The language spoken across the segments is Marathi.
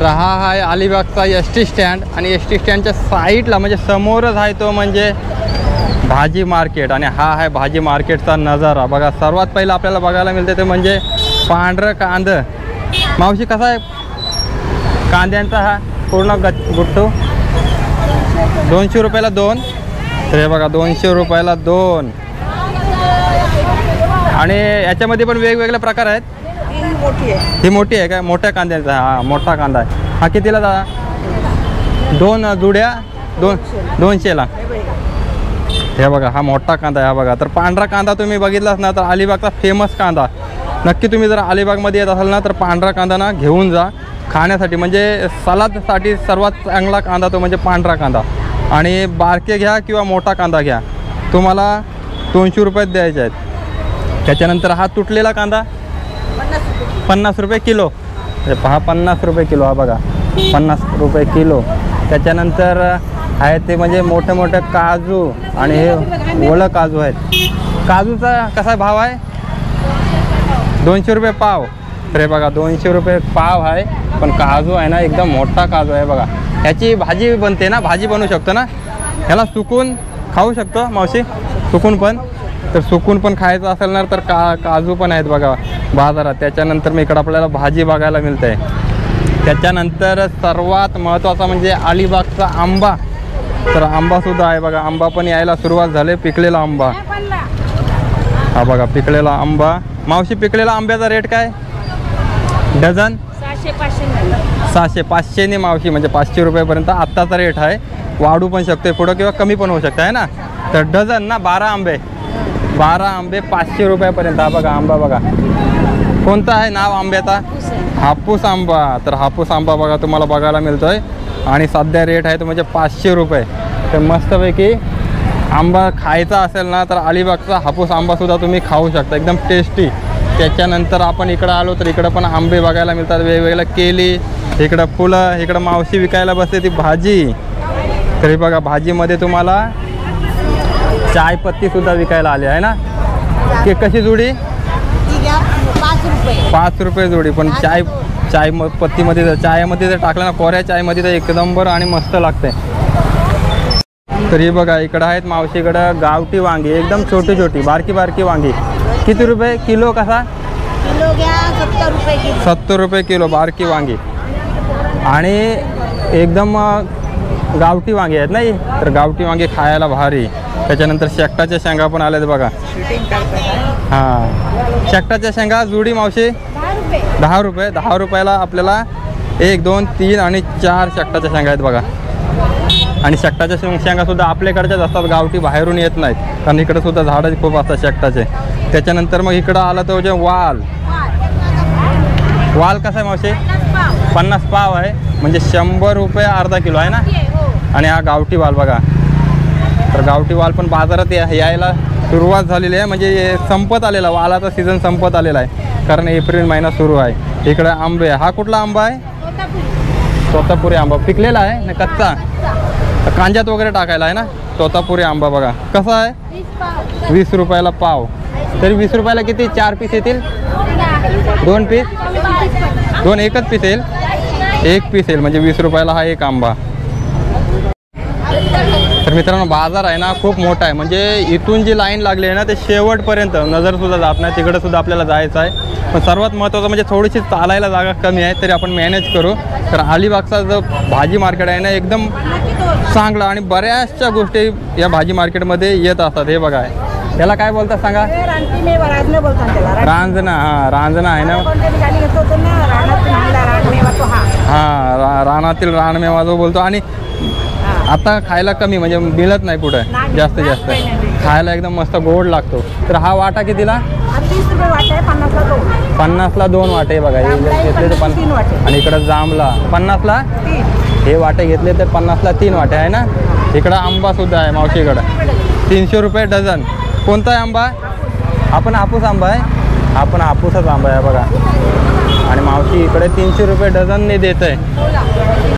तर हा आहे अलिबागचा एस.टी. स्टँड आणि एस.टी. स्टँडच्या साईडला म्हणजे समोरच आहे तो म्हणजे भाजी मार्केट आणि हा आहे भाजी मार्केटचा नजारा बघा। सर्वात पहिला आपल्याला बघायला मिळते ते म्हणजे पांढरं कांदं। मावशी कसा आहे कांद्यांचा हा पूर्ण गुट्टू? 200 रुपयाला 2। तर हे बघा 200 रुपयाला 2 आणि याच्यामध्ये पण वेगवेगळे प्रकार आहेत। ही मोठी आहे काय? मोठ्या कांद्याचा हा मोठा कांदा आहे। हा कितीला दादा? 2 जुड्या 200ला। हे बघा हा मोठा कांदा आहे हा बघा। तर पांढरा कांदा तुम्ही बघितलाच ना तर अलिबागचा फेमस कांदा। नक्की तुम्ही जर अलिबागमध्ये येत असाल ना तर पांढरा कांदा ना घेऊन जा खाण्यासाठी, म्हणजे सलादसाठी सर्वात चांगला कांदा तो म्हणजे पांढरा कांदा। आणि बारके घ्या किंवा मोठा कांदा घ्या, तुम्हाला 200 रुपयात द्यायचे आहेत। त्याच्यानंतर हा तुटलेला कांदा 50 रुपये किलो। हे पहा 50 रुपये किलो हा बघा 50 रुपये किलो। त्याच्यानंतर आहे ते म्हणजे मोठे मोठे काजू आणि हे ओलं काजू आहेत। काजूचा कसा भाव आहे? 200 रुपये पाव। तर हे बघा 200 रुपये पाव आहे, पण काजू आहे ना एकदम मोठा काजू आहे बघा। ह्याची भाजी बनते ना, भाजी बनवू शकतो ना, ह्याला सुकून खाऊ शकतो मावशी, सुकून पण। तर सुकून पण खायचं असेल ना तर काजू पण आहेत बघा बाजारात। त्याच्यानंतर मी इकडं आपल्याला भाजी बघायला मिळते। त्याच्यानंतर सर्वात महत्त्वाचा म्हणजे अलिबागचा आंबा। तर आंबासुद्धा आहे बघा, आंबा पण यायला सुरुवात झाली। पिकलेला आंबा हा बघा, पिकलेला आंबा। मावशी पिकलेला आंब्याचा रेट काय डझन? 600-500 मावशी, म्हणजे 500 रुपयापर्यंत आत्ताचा रेट आहे। वाढू पण शकते पुढं किंवा कमी पण होऊ शकते आहे ना। तर डझन ना 12 आंबे 500 रुपयापर्यंत। हा बघा आंबा बघा, कोणता आहे नाव आंब्याचा? हापूस आंबा। तर हापूस आंबा बघा तुम्हाला बघायला मिळतोय आणि सध्या रेट आहे तो म्हणजे 500 रुपये। तर मस्तपैकी आंबा खायचा असेल ना तर अलिबागचा हापूस आंबासुद्धा तुम्ही खाऊ शकता, एकदम टेस्टी। त्याच्यानंतर आपण इकडं आलो तर इकडं पण आंबे बघायला मिळतात वेगवेगळ्या, केली, इकडं फुलं, इकडं मावशी विकायला बसते ती भाजी। तरी बघा भाजीमध्ये तुम्हाला चायपत्तीसुद्धा विकायला आली आहे ना। की कशी जोडी? 5 रुपये जोडी। पण चाय पत्तीमध्ये जर चायमध्ये जर टाकलं ना, कोऱ्या चायमध्ये तर एकदम बरं आणि मस्त लागते। तरी बघा इकडं आहेत मावशीकडं गावठी वांगी, एकदम छोटी छोटी बारकी बारकी वांगी। किती रुपये किलो? कसा किलो घ्या? 70 रुपये किलो। 70 रुपये किलो बारकी वांगी आणि एकदम गावठी वांगी आहेत नाही। तर गावठी वांगी खायला भारी। त्याच्यानंतर शेकटाच्या शेंगा पण आल्यात बघा। हां शेकटाच्या शेंगा जुडी मावशी 10 रुपये। 10 रुपयाला आपल्याला 1, 2, 3 आणि 4 शेकटाच्या शेंगा आहेत बघा। आणि शेकटाच्या शेंगासुद्धा आपल्याकडच्याच असतात, गावठी बाहेरून येत नाहीत, कारण इकडं सुद्धा झाडं खूप असतात शेकटाचे। त्याच्यानंतर मग इकडं आलं तर जे वाल कसा आहे मावशी? 50 पाव आहे, म्हणजे 100 रुपये अर्धा किलो आहे ना। आणि हा गावठी वाल बघा। तर गावठी वाल पण बाजारात यायला सुरुवात झालेली आहे, म्हणजे संपत आलेला वालाचा सीझन संपत आलेला आहे, कारण एप्रिल महिना सुरू आहे। इकडे आंबे, हा कुठला आंबा आहे? तोतापुरी आंबा। पिकलेला आहे ना कच्चा? कांद्यात वगैरे टाकायला आहे ना। तोतापुरी आंबा बघा कसा आहे? 20 रुपयाला पाव। तरी 20 रुपयाला किती? 4 पीस येतील? 2 पीस? 2 एकच पीस येईल? 1 पीस येईल, म्हणजे 20 रुपयाला हा एक आंबा। तर मित्रांनो बाजार आहे ना खूप मोठा आहे, म्हणजे इथून जी लाईन लागली आहे ना ते शेवटपर्यंत नजरसुद्धा जात नाही, तिकडंसुद्धा आपल्याला जायचं आहे। पण सर्वात महत्त्वाचं म्हणजे थोडीशी चालायला जागा कमी आहे, तरी आपण मॅनेज करू। तर अलिबागचा जो भाजी मार्केट आहे ना एकदम चांगला आणि बऱ्याचशा गोष्टी या भाजी मार्केटमध्ये येत असतात। हे बघा त्याला काय बोलतात सांगा? रांजना। हां रांजना आहे ना। हां रानातील रानमेवा जो बोलतो। आणि आता खायला कमी, म्हणजे मिळत नाही कुठं जास्तीत जास्त, खायला एकदम मस्त गोड लागतो। तर हा वाटा कितीला? 30 रुपये वाटा आहे, 50ला 2 वाटे बघा। हे घेतले तर 50 आणि इकडं जांभला 50ला हे वाटे घेतले तर 50ला 3 वाटे आहे ना। इकडं आंबासुद्धा आहे मावशीकडं 300 रुपये डझन। कोणता आहे आंबा? आपण हापूस आंबा आहे, आपण हापूसच आंबा आहे बघा। आणि मावशी इकडे 300 रुपये डझनने देत आहे।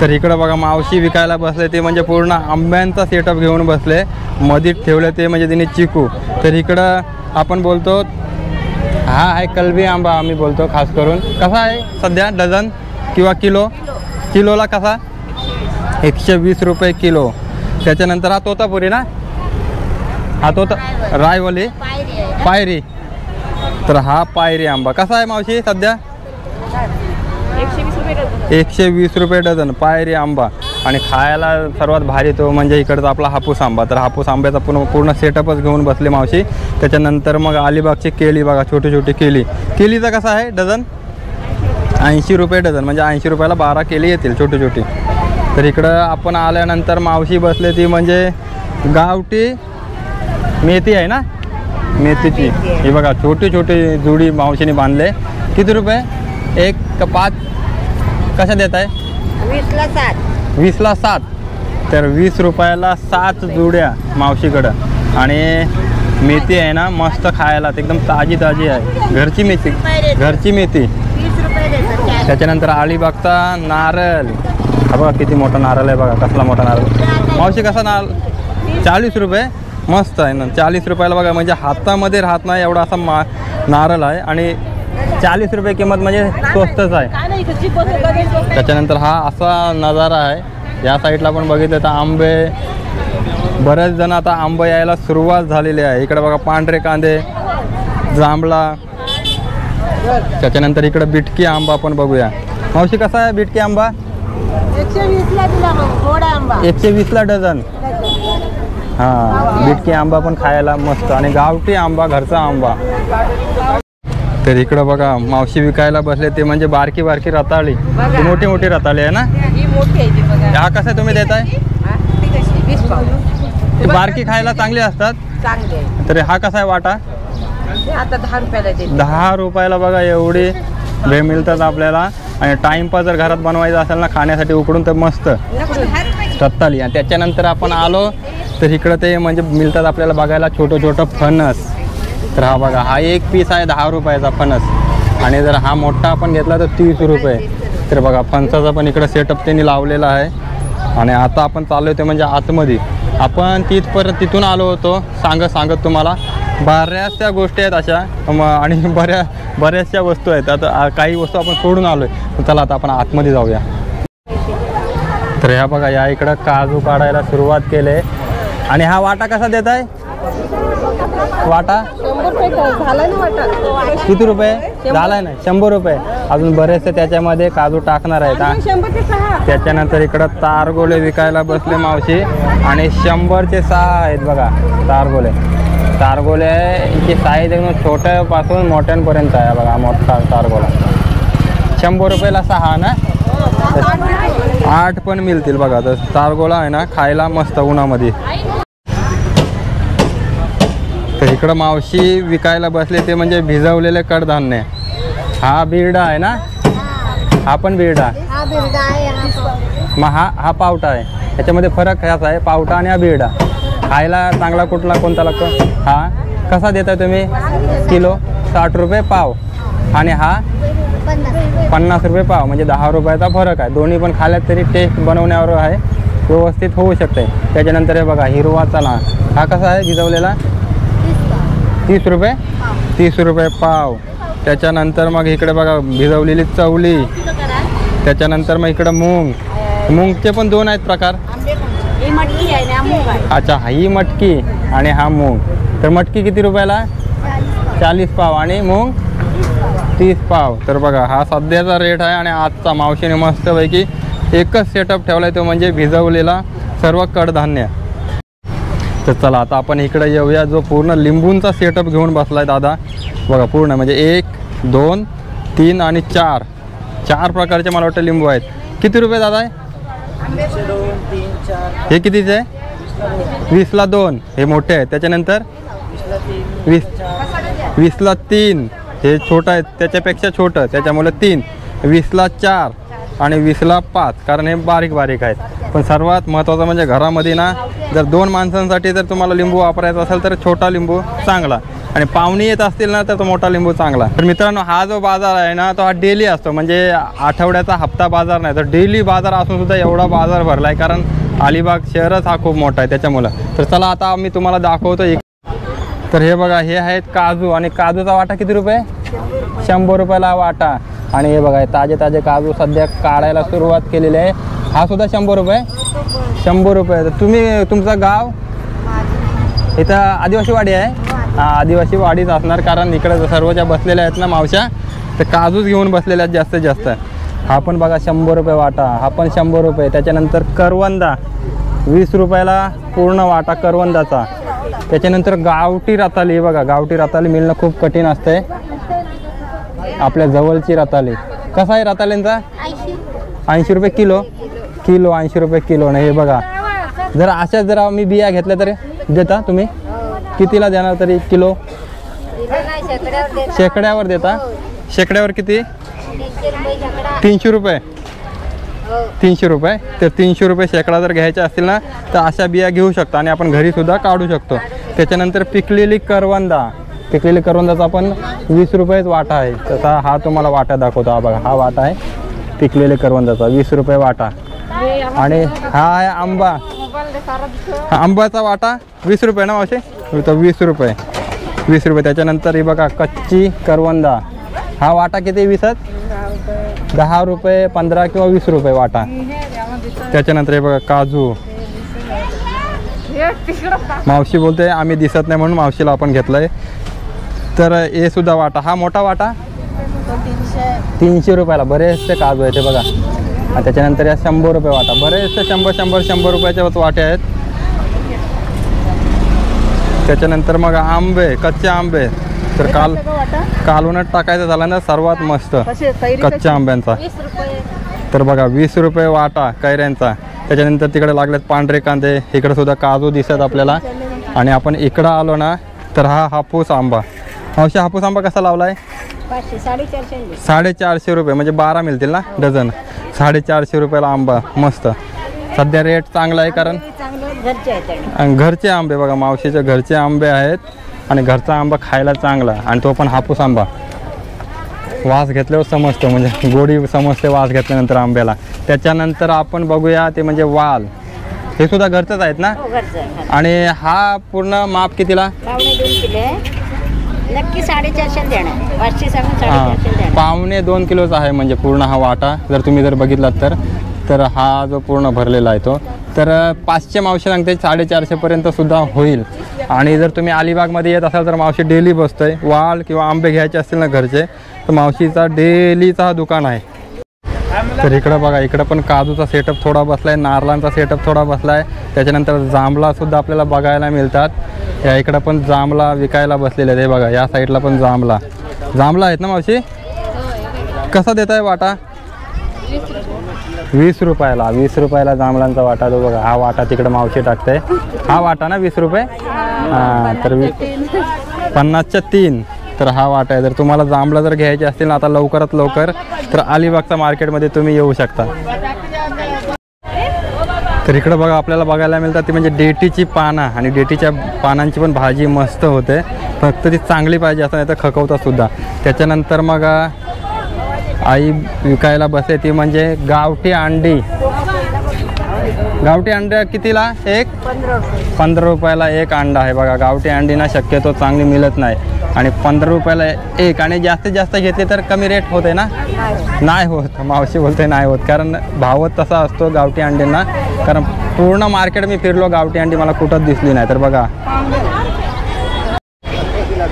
तर इकडं बघा मावशी विकायला बसले ते म्हणजे पूर्ण आंब्यांचा सेटअप घेऊन बसले, मध्ये ठेवले ते म्हणजे तिने चिकू। तर इकडं आपण बोलतो हा आहे कलबी आंबा आम्ही बोलतो खास करून. कसा आहे सध्या डझन किंवा किलो? किलोला कसा? 120 रुपये किलो. त्याच्यानंतर हा तोतापुरी ना, हा तोता रायवाली पायरी. तर हा पायरी आंबा कसा आहे मावशी सध्या? 120 रुपये डझन पायरी आंबा. आणि खायला सर्वात भारी तो म्हणजे इकडचा आपला हापूस आंबा. तर हापूस आंब्याचा पूर्ण सेटअपच घेऊन बसले मावशी. त्याच्यानंतर मग अलिबागची केळी बघा, छोटी छोटी केळी. केळीचा कसा आहे डझन? 80 रुपये डझन, म्हणजे 80 रुपयाला 12 केळी येतील छोटी छोटी. तर इकडं आपण आल्यानंतर मावशी बसले ती म्हणजे गावठी मेथी आहे ना, मेथीची. ही बघा छोटी छोटी जुडी मावशीने बांधले. किती रुपये? 1 का 5 कशा देत आहे? 20ला 7. 20ला 7. तर 20 रुपयाला 7 जुड्या मावशीकडं. आणि मेथी आहे ना मस्त खायला, एकदम ताजी ताजी आहे, घरची मेथी, घरची मेथी. 20 रुपये देतात. त्याच्यानंतर अलिबागचा नारळ. हा बघा किती मोठा नारळ आहे बघा, कसला मोठा नारळ. मावशी कसा नारळ? 40 रुपये. मस्त आहे ना, 40 रुपयाला बघा, म्हणजे हातामध्ये राहत नाही एवढा असा नारळ आहे. आणि 40 रुपये किंमत म्हणजे स्वस्तच आहे. त्याच्यानंतर हा असा नजारा आहे. या साईडला पण बघितलं तर आंबे, बरेच जण आता आंबे यायला सुरुवात झालेली आहे. इकडे बघा पांढरे कांदे, जांभळा. त्याच्यानंतर इकडे बिटकी आंबा पण बघूया. मावशी कसा आहे बिटकी आंबा? 120ला दिला मग गोड आंबा. 120ला डझन. हां, बिटकी आंबा पण खायला मस्त. आणि गावठी आंबा, घरचा आंबा. तर इकडं बघा मावशी विकायला बसले ते म्हणजे बारकी बारकी रताळी. ती मोठी मोठी रताळी आहे ना, ही मोठी आहे ती बघा. हा कसं तुम्ही देताय? ती कशी 20 पाव. बारकी खायला चांगली असतात. चांगली आहे. तर हा कसा आहे वाटा? ते आता 10 रुपयाला देते. 10 रुपयाला बघा एवढी भेळ मिळतात आपल्याला. आणि टाइमपास जर घरात बनवायचं असेल ना खाण्यासाठी उकडून तर मस्त रताळी. आणि त्याच्यानंतर आपण आलो तर इकडं ते म्हणजे मिळतात आपल्याला बघायला छोटं छोटं फणस. तर हा बघा, हा एक पीस आहे 10 रुपयाचा फणस. आणि जर हा मोठा आपण घेतला तर 30 रुपये. तर बघा फणसाचा पण इकडं सेटअप त्यांनी लावलेला आहे. आणि आता आपण चाललो होतो म्हणजे आतमध्ये. आपण तिथून आलो होतो सांगत तुम्हाला. बऱ्याचशा गोष्टी आहेत अशा आणि बऱ्याचशा वस्तू आहेत. आता काही वस्तू आपण सोडून आलो आहे. चला आता आपण आतमध्ये जाऊया. तर ह्या बघा, या इकडं काजू काढायला सुरुवात केले. आणि हा वाटा कसा देत आहे? वाटा 100 रुपये झाला ना वाटा. किती रुपये झालाय ना? 100 रुपये. अजून बरेचसे त्याच्यामध्ये काजू टाकणार आहेत. 100 चे 6. त्याच्यानंतर इकडं तारगोले विकायला बसले मावशी. आणि 100चे 6 आहेत बघा तारगोले. तारगोल्याची साईज एकदम छोट्यापासून मोठ्यांपर्यंत आहे बघा. मोठा तारगोला 100 रुपयाला 6 ना. 8 पण मिळतील बघा. तर तारगोला आहे ना खायला मस्त उन्हामध्ये. तर इकडं मावशी विकायला बसले ते म्हणजे भिजवलेले कडधान्य. हा बिरडा आहे ना, हा पण बिरडा. हा बिरडा आहे. मग हा पावटा आहे. याच्यामध्ये फरक ह्याच आहे, पावटा आणि हा बिरडा. खायला चांगला कोणता लागतो? हा कसा देताय तुम्ही? किलो 60 रुपये पाव. आणि हा 50 रुपये पाव, म्हणजे 10 रुपयाचा फरक आहे. दोन्ही पण खाल्यात तरी टेस्ट बनवण्यावर आहे, व्यवस्थित होऊ शकते. त्याच्यानंतर हे बघा हिरवा चणा. हा कसा आहे भिजवलेला? 30 रुपये. 30 रुपये पाव. त्याच्यानंतर मग इकडे बघा भिजवलेली चवली. त्याच्यानंतर मग इकडं मूगचे पण 2 आहेत प्रकार. अच्छा, ही मटकी आणि हा मूग. तर मटकी किती रुपयाला? 40 पाव. आणि मूग 30 पाव. तर बघा हा सध्याचा रेट आहे. आणि आजचा मावशीने मस्तपैकी एकच सेटअप ठेवला आहे, तो म्हणजे भिजवलेला सर्व कडधान्य. तर चला आता आपण इकडे येऊया. जो पूर्ण लिंबूंचा सेटअप घेऊन बसलाय दादा बघा. पूर्ण म्हणजे 1, 2, 3 आणि 4 प्रकारचे मला वाटतं लिंबू आहेत. किती रुपये दादा आहे? हे कितीचे आहे? 20ला 2. हे मोठे आहेत. त्याच्यानंतर 20ला 3. हे छोटं आहे, त्याच्यापेक्षा छोटं, त्याच्यामुळे 3. 20ला 4 आणि 20ला 5, कारण हे बारीक बारीक आहेत. पण सर्वात महत्त्वाचं म्हणजे घरामध्ये ना जर 2 माणसांसाठी जर तुम्हाला लिंबू वापरायचा असेल तर छोटा लिंबू चांगला. आणि पाहुणे येत असतील ना तर तो मोठा लिंबू चांगला. तर मित्रांनो, हा जो बाजार आहे ना तो हा डेली असतो, म्हणजे आठवड्याचा हप्ता बाजार नाही, तर डेली बाजार असून सुद्धा एवढा बाजार भरला आहे, कारण अलिबाग शहरच हा खूप मोठा आहे त्याच्यामुळं. तर चला आता मी तुम्हाला दाखवतो. तर हे बघा हे आहेत काजू आणि काजूचा वाटा किती रुपये 100 रुपयाला वाटा. आणि हे बघा ताजे ताजे काजू सध्या काढायला सुरुवात केलेली आहे. हा सुद्धा 100 रुपये 100 रुपये. तर तुम्ही तुमचं गाव इथं आदिवासी वाडी आहे. हा आदिवासी वाडीच असणार कारण इकडे सर्वच्या बसलेल्या आहेत ना मावशा तर काजूच घेऊन बसलेल्या आहेत जास्तीत जास्त. हा पण बघा 100 रुपये वाटा. हा पण 100 रुपये. त्याच्यानंतर करवंदा 20 रुपयाला पूर्ण वाटा करवंदाचा. त्याच्यानंतर गावठी रताळी बघा गावठी रताळी मिळणं खूप कठीण असते. आपल्या जवळची रताळी कसा आहे रताळ्यांचा 80 रुपये किलो 80 रुपये किलो. नाही हे बघा जर अशा जर मी बिया घेतल्या तर देता तुम्ही कितीला देणार तरी किलो शेकड्यावर देता. शेकड्यावर किती 300 रुपये 300 रुपये. तर 300 रुपये शेकडा जर घ्यायच्या असतील ना तर अशा बिया घेऊ शकता आणि आपण घरीसुद्धा काढू शकतो. त्याच्यानंतर पिकलेली करवंदा पिकलेली करवंदाचा पण 20 रुपयेच वाटा आहे. तसा हा तुम्हाला वाटा दाखवतो. हा बघा हा वाटा आहे पिकलेले करवंदाचा 20 रुपये वाटा. आणि हा आहे आंबा. हा आंब्याचा वाटा 20 रुपये ना मावशी तर 20 रुपये 20 रुपये. त्याच्यानंतर ही बघा कच्ची करवंदा. हा वाटा किती 20 10 रुपये 15 किंवा 20 रुपये वाटा. त्याच्यानंतर हे बघा काजू. मावशी बोलते आम्ही दिसत नाही म्हणून मावशीला आपण घेतलंय. तर हे सुद्धा वाटा. हा मोठा वाटा 300 रुपयाला. बरेचसे काजू आहे ते बघा. आणि त्याच्यानंतर या 100 रुपये वाटा. बरेचसे 100 रुपयाचे वाटे आहेत. त्याच्यानंतर मग आंबे कच्चे आंबे. तर कालवणात टाकायचं झालं ना सर्वात मस्त कच्च्या आंब्यांचा. तर बघा 20 रुपये वाटा कैऱ्यांचा. त्याच्यानंतर तिकडे लागलेत पांढरे कांदे. इकडे सुद्धा काजू दिसत आपल्याला. आणि आपण इकडं आलो ना तर हा हापूस आंबा. मावशी हापूस आंबा कसा लावला आहे 450 रुपये म्हणजे 12 मिळतील ना डझन. 450 रुपयाला आंबा मस्त. सध्या रेट चांगला आहे कारण घरचे आंबे बघा मावशीचे घरचे आंबे आहेत. आणि घरचा आंबा खायला चांगला आणि तो पण हापूस आंबा. वास घेतल्यावर समजतो म्हणजे गोडी समजते वास घेतल्यानंतर आंब्याला. त्याच्यानंतर आपण बघूया ते म्हणजे वाल. हे सुद्धा घरचंच आहेत ना. आणि हा पूर्ण माप कितीला नक्की 450 देणार 500 सांगून 450 देणार. 1.25 किलोचा आहे म्हणजे पूर्ण हा वाटा. जर तुम्ही जर बघितलात तर हा जो पूर्ण भरलेला आहे तो तर 500 मावशी सांगते 450 पर्यंत सुद्धा होईल. आणि जर तुम्ही अलिबागमध्ये येत असाल तर मावशी डेली बसतोय. वाल किंवा आंबे घ्यायचे असतील ना घरचे तर मावशीचा डेलीचा हा दुकान आहे. तर इकडं बघा इकडं पण काजूचा सेटअप थोडा बसलाय. नारळांचा सेटअप थोडा बसलाय. त्याच्यानंतर जांभळा सुद्धा आपल्याला बघायला मिळतात. या इकडं पण जांभळा विकायला बसलेले आहेत. हे बघा या साईडला पण जांभळा आहेत ना मावशी. कसा देत आहे वाटा 20 रुपयाला. 20 रुपयाला जांभळांचा वाटा. तो बघा हा वाटा तिकडं मावशी टाकते. हा वाटा ना 20 रुपये. हां तर 50च्या 3. तर हा वाटा आहे. जर तुम्हाला जांभळं जर घ्यायचे असतील ना आता लवकरात लवकर तर अलिबागच्या मार्केटमध्ये तुम्ही येऊ शकता. तर इकडं बघा आपल्याला बघायला मिळतात ती म्हणजे डेटीची पानं. आणि डेटीच्या पानांची पण भाजी मस्त होते. फक्त ती चांगली पाहिजे असं नाही तर खकवतात सुद्धा. त्याच्यानंतर मग आई विकायला बसते ती म्हणजे गावठी अंडी. गावठी अंडे कितीला 15 रुपयाला एक अंडा आहे बघा. गावठी अंडी ना शक्यतो चांगली मिळत नाही. आणि 15 रुपयाला एक. आणि जास्तीत जास्त घेतले तर कमी रेट होते ना. नाही होत मावशी बोलते नाही होत कारण भावच तसा असतो गावठी अंड्यांना. कारण पूर्ण मार्केट मी फिरलो गावठी अंडी मला कुठंच दिसली नाही. तर बघा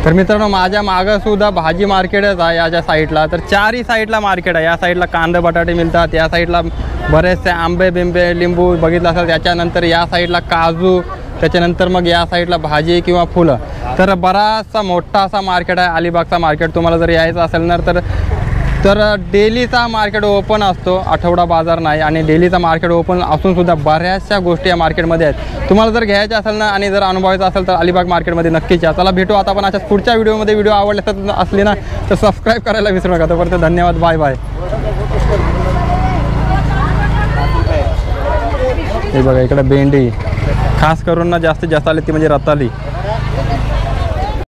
तर मित्रांनो माझ्या मागं सुद्धा भाजी मार्केटच आहे याच्या साईडला. तर 4ही साईडला मार्केट आहे. या साईडला कांदे बटाटे मिळतात. या साईडला बरेचसे आंबे बिंबे लिंबू बघितलं असेल. त्याच्यानंतर या साईडला काजू. त्याच्यानंतर मग या साईडला भाजी किंवा फुलं. तर बराचसा मोठा असा मार्केट आहे अलिबागचा मार्केट. तुम्हाला जर यायचं असेल ना तर डेलीचा मार्केट ओपन असतो. आठवडा बाजार नाही. आणि डेलीचा मार्केट ओपन असूनसुद्धा बऱ्याचशा गोष्टी या मार्केटमध्ये आहेत. तुम्हाला जर घ्यायच्या असेल ना आणि जर अनुभवायचं असेल तर अलिबाग मार्केटमध्ये नक्कीच या. चला भेटू आता आपण अशाच पुढच्या व्हिडिओमध्ये. व्हिडिओ आवडले असले ना तर सबस्क्राईब करायला विसरू नका. तोपर्यंत धन्यवाद. Bye bye. हे बघा इकडे भेंडी खास करून ना जास्तीत जास्त आली ती म्हणजे रताळी.